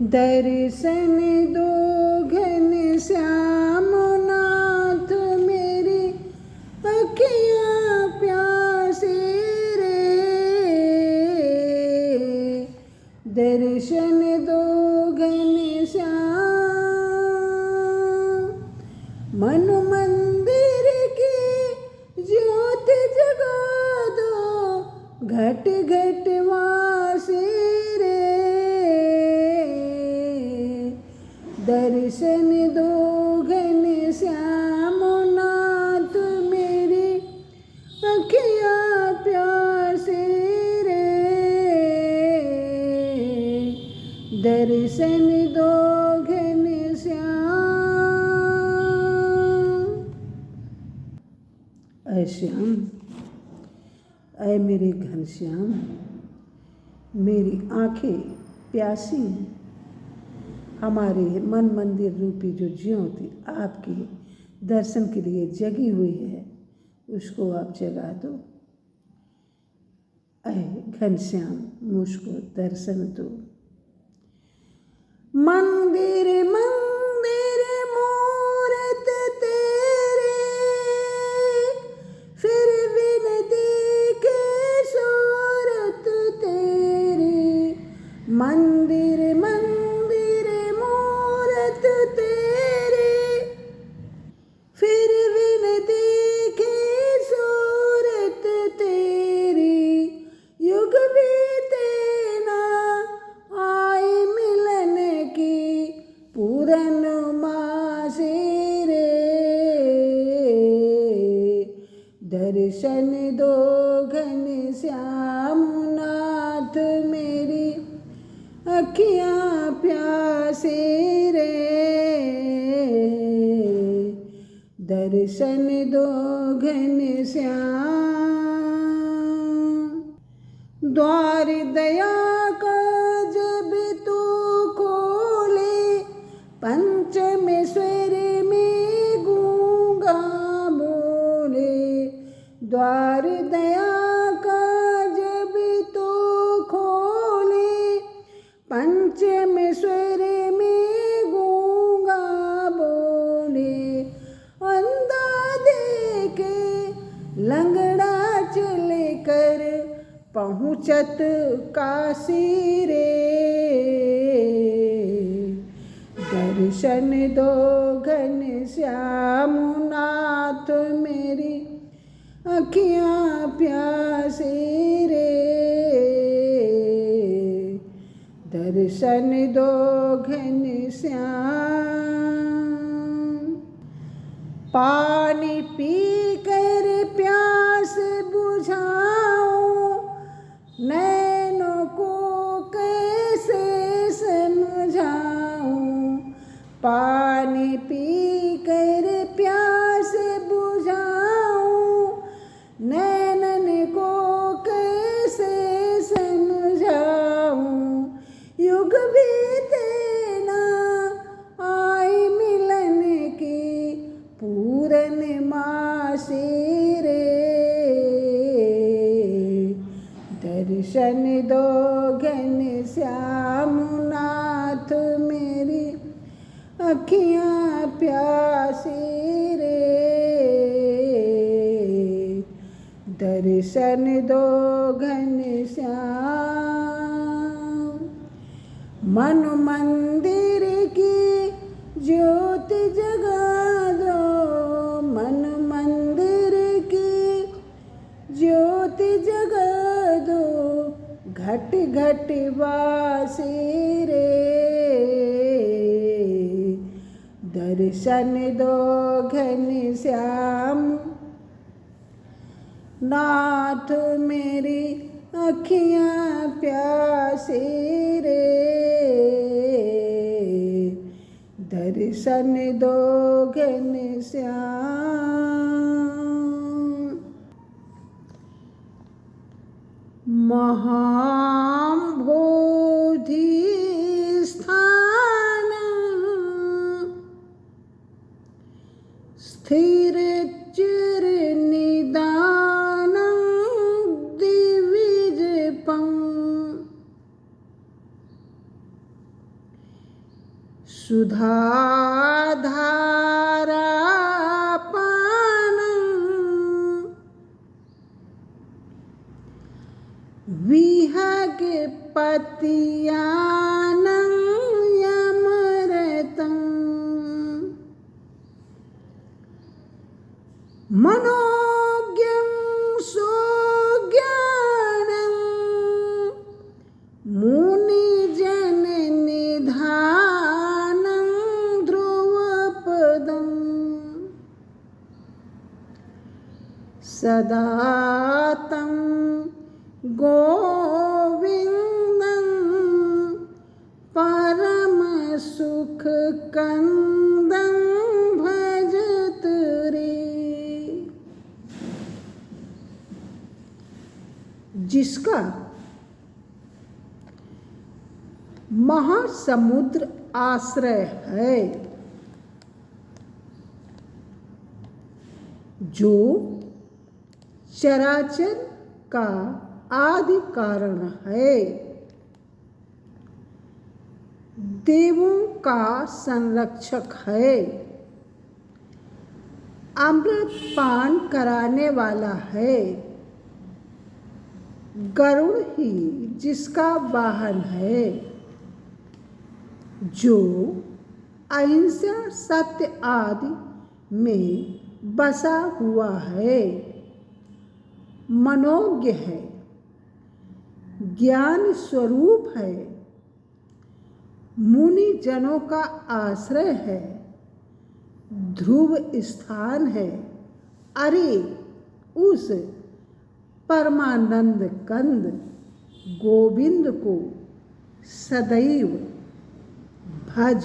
दर्शन दो घन श्याम नाथ मेरी अखियाँ प्यासे रे। दर्शन दो घन श्याम मन मंदिर की ज्योत जगा दो घट घट वासे रे। दर्शन दो घन श्याम नाथ मेरी अखियाँ प्यासे रे। दर्शन दो घन श्याम। ऐ श्याम, ऐ मेरे घनश्याम, मेरी आंखें प्यासी हैं। हमारे मन मंदिर रूपी जो ज्योति आपके दर्शन के लिए जगी हुई है, उसको आप जगा दो। ऐ घनश्याम, मुझको दर्शन दो। मंदिर मंदिर मूरत तेरे, फिर बिन देखे सूरत तेरी। मंदिर मंदिर मूरत तेरे, फिर बिन देखे सूरत तेरी। युग बीते ना आए मिलन की पूर्णमासी रे। दर्शन दो घन श्याम नाथ मेरी अखियाँ प्यासे रे। दर्शन दो घन श्याम। द्वार दया का जब तू खोले, पंचमेश्वर में गूंगा बोले। द्वार दया का जब तू खोले, पंचमेश्वर में गूंगा बोले। अंधा देखे लंगड़ा चले कर पहुँचत काशी रे। दर्शन दो घन श्याम नाथ मेरी अखियाँ प्यासे रे। दर्शन दो घन श्याम। पानी पी कर प्यास बुझाऊं, नैनों को कैसे समझाऊं। पानी पी कर प्यास बुझाऊं, नैनन को कैसे समझाऊं। युग बीते ना आए मिलन की पूर्णमासी रे। दर्शन दो घन श्याम नाथ मेरी अखियाँ प्यासी रे। दर्शन दो घन श्याम। मन मंदिर की ज्योति जगा दो, मन मंदिर की ज्योति जगा दो घट घट वासी रे। दर्शन दो घन श्याम नाथ मेरी अखियाँ प्यासी रे। दर्शन दो घन श्याम। महाबोधि स्थान स्थिर चिर निदान दिविज पं। सुधाधारापानं विहगपतियानं यमरतं मनोज्ञं सुज्ञानं मुनिजननिधानं ध्रुवपदं सदा तं गोविन्दं परमसुखकन्दं भजत रे। जिसका महासमुद्र आश्रय है, जो चराचर का आदि कारण है, देवों का संरक्षक है, अमृत पान कराने वाला है, गरुड़ ही जिसका वाहन है, जो अहिंसा सत्य आदि में बसा हुआ है, मनोज्ञ है, ज्ञान स्वरूप है, मुनि जनों का आश्रय है, ध्रुव स्थान है। अरे उस परमानंद कंद गोविंद को सदैव भज।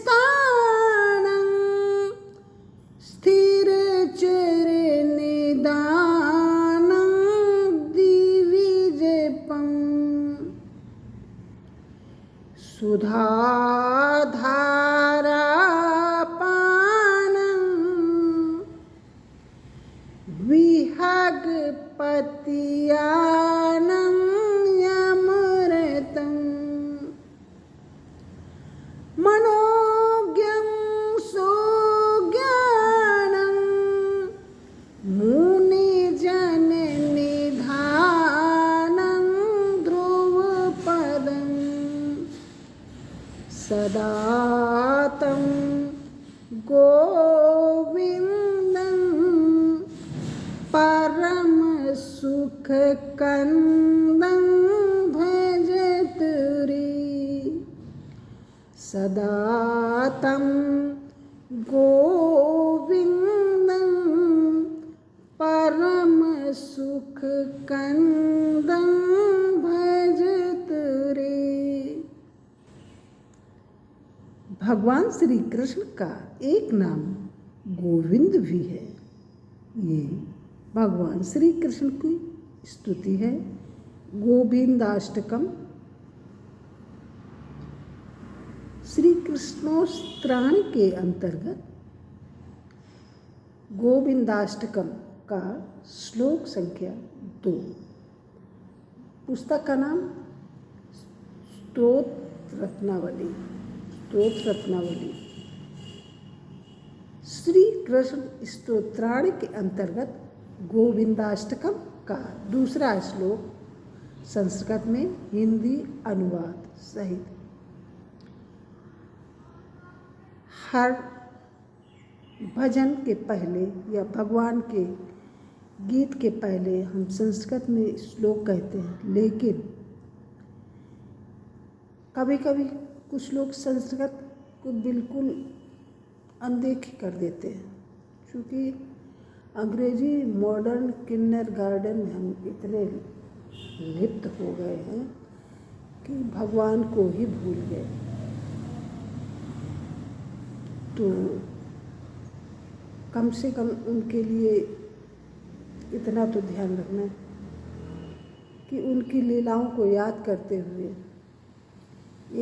महाबोधिस्थानं स्थिरचरनिदानं दिविजपं सुधाधारापानं विहगपतियानं यमरतं मनोज्ञं सुज्ञानं मुनिजननिधानं ध्रुवपदं सदा तं गोविन्दं परमसुखकन्दं भजत रे। सदा तं गोविन्दं परमसुखकन्दं भजत रे। भगवान श्री कृष्ण का एक नाम गोविंद भी है। ये भगवान श्री कृष्ण की स्तुति है। गोविंदाष्टकम श्री कृष्णोस्त्राण के अंतर्गत गोविंदाष्टकम का श्लोक संख्या 2। पुस्तक का नाम स्तोत्र रत्नावली। श्री कृष्ण स्तोत्राण के अंतर्गत गोविंदाष्टकम का दूसरा श्लोक संस्कृत में हिंदी अनुवाद सहित। हर भजन के पहले या भगवान के गीत के पहले हम संस्कृत में श्लोक कहते हैं, लेकिन कभी कभी कुछ लोग संस्कृत को बिल्कुल अनदेखी कर देते हैं, क्योंकि अंग्रेजी मॉडर्न किंडरगार्टन में हम इतने लिप्त हो गए हैं कि भगवान को ही भूल गए। तो कम से कम उनके लिए इतना तो ध्यान रखना कि उनकी लीलाओं को याद करते हुए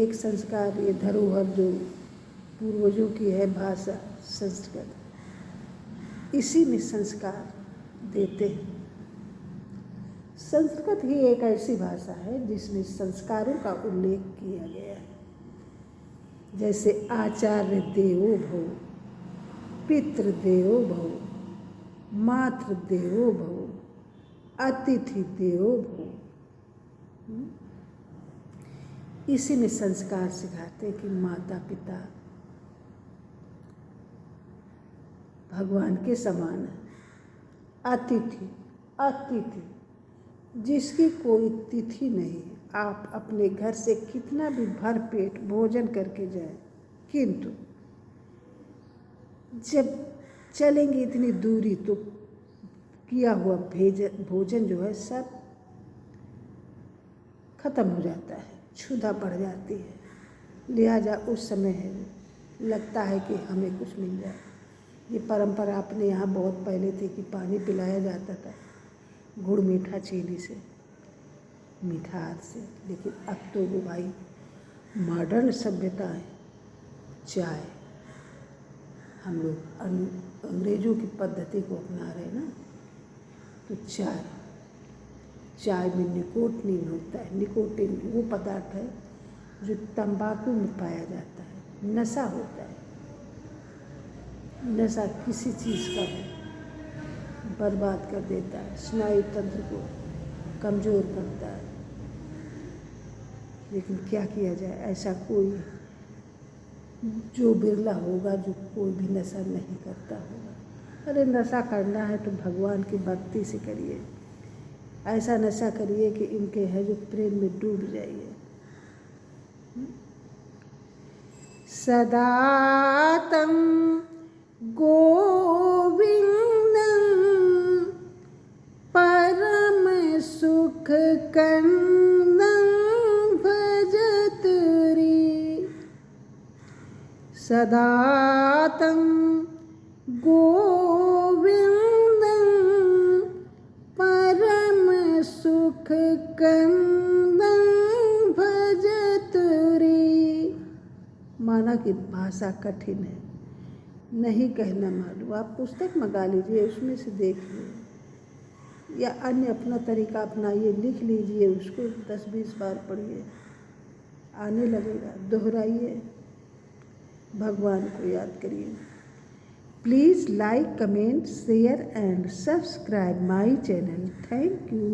एक संस्कार, ये धरोहर जो पूर्वजों की है भाषा संस्कृत, इसी में संस्कार देते हैं। संस्कृत ही एक ऐसी भाषा है जिसमें संस्कारों का उल्लेख किया गया है, जैसे आचार्य देवो भव, पितृदेवो भव, मातृदेवो भव, अतिथि देवो भव। इसी में संस्कार सिखाते हैं कि माता पिता भगवान के समान है। अतिथि, अतिथि जिसकी कोई तिथि नहीं है, आप अपने घर से कितना भी भरपेट भोजन करके जाए, किंतु जब चलेंगे इतनी दूरी तो किया हुआ भोजन जो है सब खत्म हो जाता है, क्षुधा बढ़ जाती है। लिहाजा उस समय है लगता है कि हमें कुछ मिल जाए। ये परंपरा अपने यहाँ बहुत पहले थी कि पानी पिलाया जाता था गुड़ मीठा चीनी से, मिठास से, लेकिन अब तो वो भाई मॉडर्न सभ्यता है। चाय हम लोग अंग्रेज़ों की पद्धति को अपना रहे हैं ना, तो चाय में निकोटीन होता है। निकोटीन वो पदार्थ है जो तंबाकू में पाया जाता है। नशा होता है, नशा किसी चीज़ का बर्बाद कर देता है, स्नायु तंत्र को कमज़ोर करता है। लेकिन क्या किया जाए, ऐसा कोई जो बिरला होगा जो कोई भी नशा नहीं करता होगा। अरे नशा करना है तो भगवान की भक्ति से करिए, ऐसा नशा करिए कि इनके है जो प्रेम में डूब जाइए। सदा तं गोविंदं परम सुख कंदं भजत रे। सदा तं गोविंदं परम सुख कंदं भजत रे। माना कि भाषा कठिन है, नहीं कहना मालूम, आप पुस्तक मंगा लीजिए, उसमें से देखिए, या अन्य अपना तरीका अपनाइए, लिख लीजिए, उसको 10-20 बार पढ़िए, आने लगेगा। दोहराइए, भगवान को याद करिए। Please like, comment, share and subscribe my channel. Thank you.